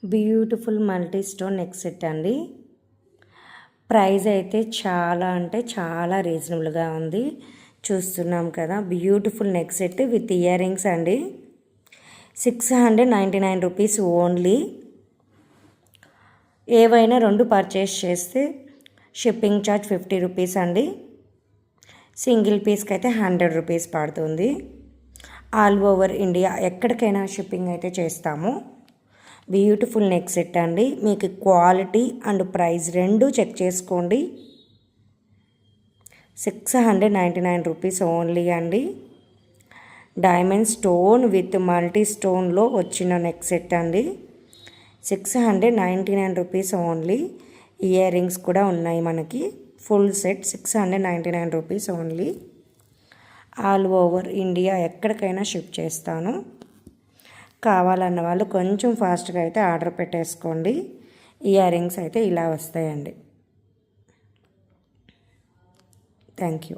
Beautiful multi stone neck set అండి. Price అయితే చాలా అంటే చాలా రీజనబుల్గా ఉంది. చూస్తున్నాం కదా, beautiful neck set with ear rings అండి. 699 రూపీస్ ఓన్లీ. ఏవైనా 2 పర్చేస్ చేస్తే షిప్పింగ్ ఛార్జ్ 50 రూపీస్ అండి. సింగిల్ పీస్కి అయితే 100 రూపీస్ పడుతుంది. ఆల్ ఓవర్ ఇండియా ఎక్కడికైనా షిప్పింగ్ అయితే చేస్తాము. బ్యూటిఫుల్ నెక్ సెట్ అండి. మీకు క్వాలిటీ అండ్ ప్రైస్ రెండు చెక్ చేసుకోండి. 699 రూపీస్ ఓన్లీ అండి. డైమండ్ స్టోన్ విత్ మల్టీ స్టోన్లో వచ్చిన నెక్ సెట్ అండి. 699 రూపీస్ ఓన్లీ. ఇయర్ రింగ్స్ కూడా ఉన్నాయి మనకి. Full set 699 rupees only. All over India ఎక్కడికైనా షిప్ చేస్తాను. కావాలన్న వాళ్ళు కొంచెం ఫాస్ట్గా అయితే ఆర్డర్ పెట్టేసుకోండి. ఇయర్ రింగ్స్ అయితే ఇలా వస్తాయండి. Thank you.